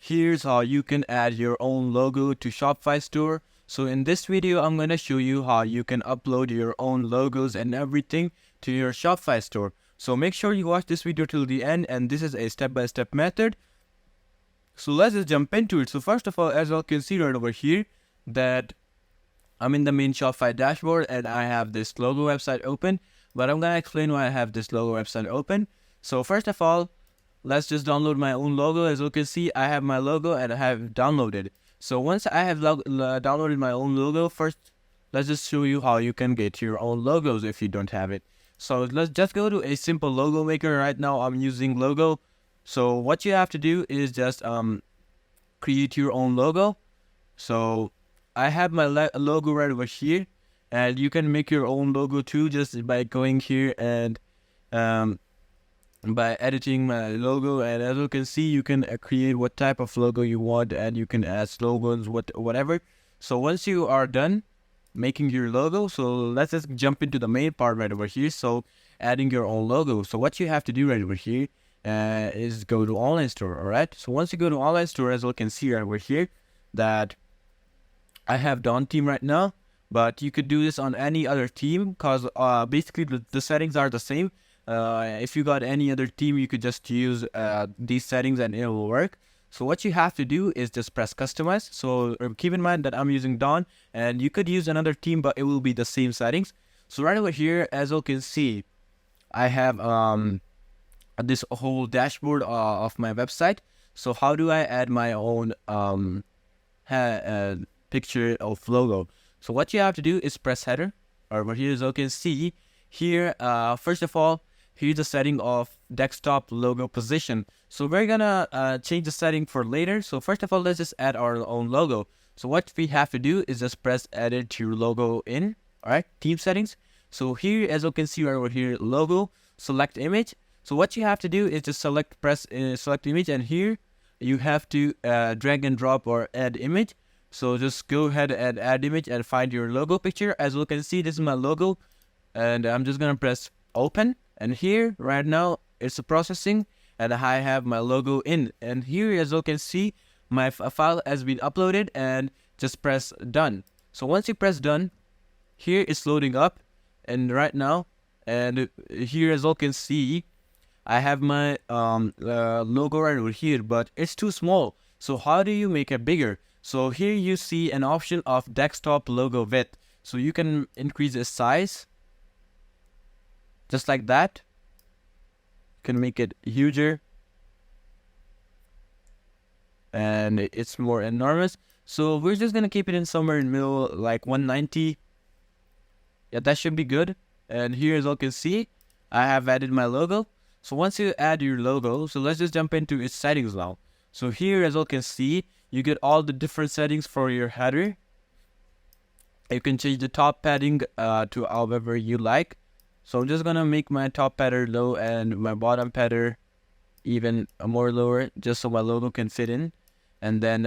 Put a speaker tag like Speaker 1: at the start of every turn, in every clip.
Speaker 1: here's how you can add your own logo to Shopify store. So in this video, I'm going to show you how you can upload your own logos and everything to your Shopify store. So make sure you watch this video till the end, and this is a step-by-step method. So let's just jump into it. So first of all, as you can see right over here, that I'm in the main Shopify dashboard and I have this logo website open, but I'm going to explain why I have this logo website open. So first of all, let's just download my own logo. As you can see, I have my logo and I have downloaded. So once I have downloaded my own logo, first, let's just show you how you can get your own logos if you don't have it. So let's just go to a simple logo maker. Right now, I'm using Logo. So what you have to do is just create your own logo. So I have my logo right over here, and you can make your own logo too just by going here and by editing my logo. And as you can see, you can create what type of logo you want, and you can add slogans, whatever. So once you are done making your logo, so let's just jump into the main part right over here. So adding your own logo. So what you have to do right over here is go to online store. All right, so once you go to online store, as you can see right over here, that I have Dawn theme right now, but you could do this on any other theme, because basically the settings are the same. If you got any other theme, you could just use these settings and it will work. So what you have to do is just press customize. So keep in mind that I'm using Dawn, and you could use another theme, but it will be the same settings. So right over here, as you can see, I have this whole dashboard of my website. So how do I add my own picture of logo? So what you have to do is press header over here. As you can see here, first of all, here's the setting of desktop logo position. So we're gonna change the setting for later. So first of all, let's just add our own logo. So what we have to do is just press edit to logo in. All right, theme settings. So here, as you can see right over here, logo, select image. So what you have to do is just press select image, and here you have to drag and drop or add image. So just go ahead and add image and find your logo picture. As you can see, this is my logo, and I'm just gonna press open. And here right now it's processing, and I have my logo in. And here, as you can see, my file has been uploaded, and just press done. So once you press done, here it's loading up, and right now, and here as you can see, I have my logo right over here, but it's too small. So how do you make it bigger? So here you see an option of desktop logo width. So you can increase the size just like that. You can make it huger, and it's more enormous. So we're just gonna keep it in somewhere in the middle, like 190. Yeah, that should be good. And here, as you can see, I have added my logo. So once you add your logo, so let's just jump into its settings now. So here, as you can see, you get all the different settings for your header. You can change the top padding to however you like. So I'm just gonna make my top padding low and my bottom padding even more lower, just so my logo can fit in. And then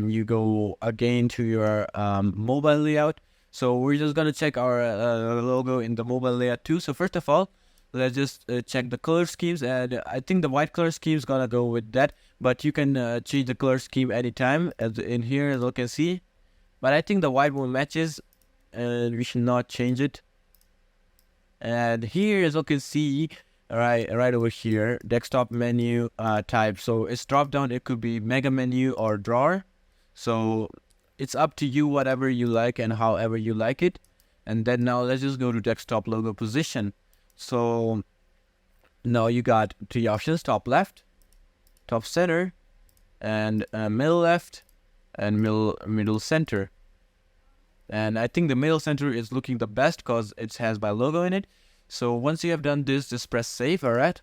Speaker 1: you go again to your mobile layout. So we're just gonna check our logo in the mobile layout too. So first of all, let's just check the color schemes, and I think the white color scheme is gonna go with that, but you can change the color scheme anytime, as in here, as you can see. But I think the white one matches, and we should not change it. And here, as you can see, right over here, desktop menu type. So it's drop down. It could be mega menu or drawer. So it's up to you, whatever you like and however you like it. And then now let's just go to desktop logo position. So now you got three options: top left, top center, and middle left, and middle center. And I think the middle center is looking the best because it has my logo in it. So once you have done this, just press save. All right,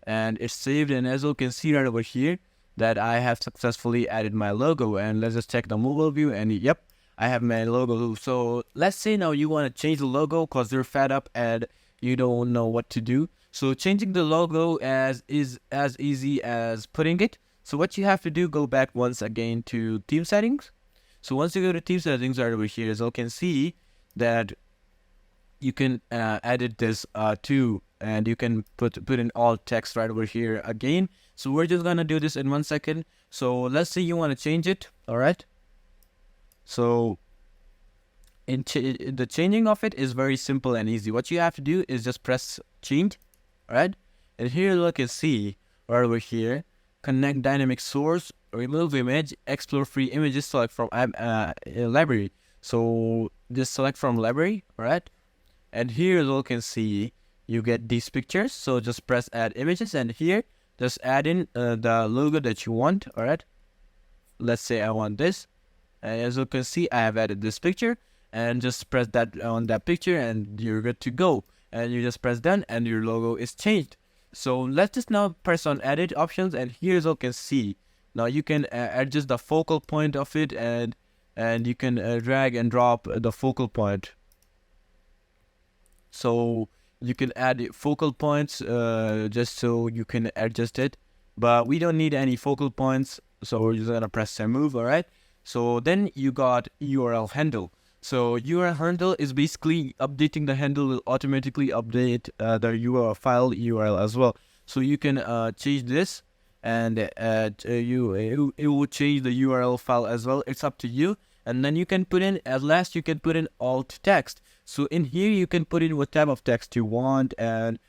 Speaker 1: and it's saved. And as you can see right over here, that I have successfully added my logo. And let's just check the mobile view, and yep, I have my logo. So let's say now you want to change the logo because you're fed up and you don't know what to do. So changing the logo is as easy as putting it. So what you have to do, go back once again to theme settings. So once you go to theme settings right over here, as you can see that you can edit this too, and you can put in all text right over here again. So we're just gonna do this in 1 second. So let's say you want to change it. All right. So the changing of it is very simple and easy. What you have to do is just press change. All right. And here you can see right over here, connect dynamic source, remove image, explore free images, select from library. So just select from library. All right. And here you can see you get these pictures. So just press add images, and here just add in the logo that you want. All right. Let's say I want this. And as you can see, I have added this picture, and just press that on that picture and you're good to go. And you just press done and your logo is changed. So let's just now press on edit options, and here's you can see. Now you can adjust the focal point of it, and you can drag and drop the focal point. So you can add focal points just so you can adjust it, but we don't need any focal points, so we're just gonna press remove. All right. So then you got URL handle. So URL handle is basically updating the handle will automatically update the URL file URL as well. So you can change this, and it will change the URL file as well. It's up to you. And then you can put in, at last you can put in alt text. So in here you can put in what type of text you want, and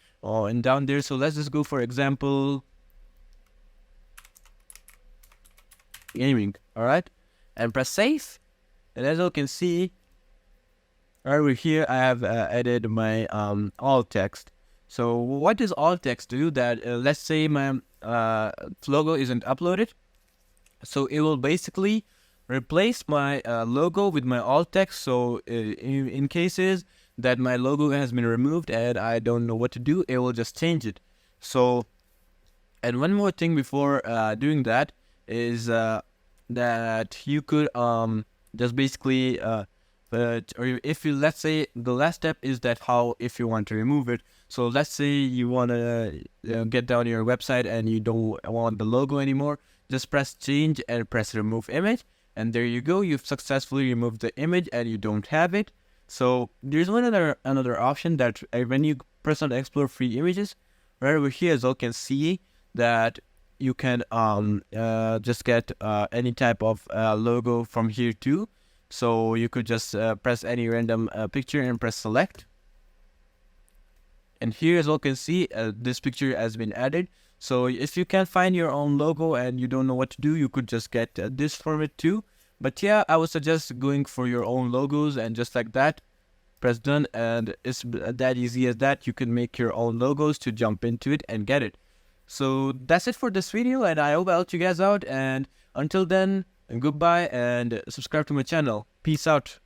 Speaker 1: down there. So let's just go for example gaming. All right, and press save. And as you can see, right over here, I have added my alt text. So what does alt text do? That let's say my logo isn't uploaded, so it will basically replace my logo with my alt text. So in cases that my logo has been removed and I don't know what to do, it will just change it. So, and one more thing before doing that is that you could just basically or if you, let's say the last step is that how if you want to remove it. So let's say you want to get down your website and you don't want the logo anymore, just press change and press remove image, and there you go, you've successfully removed the image and you don't have it. So there's another option that when you press on explore free images, right over here, as you can see that you can just get any type of logo from here too. So you could just press any random picture and press select. And here, as you can see, this picture has been added. So if you can't find your own logo and you don't know what to do, you could just get this from it too. But yeah, I would suggest going for your own logos, and just like that, press done, and it's that easy as that. You can make your own logos to jump into it and get it. So that's it for this video, and I hope I helped you guys out. And until then, goodbye, and subscribe to my channel. Peace out.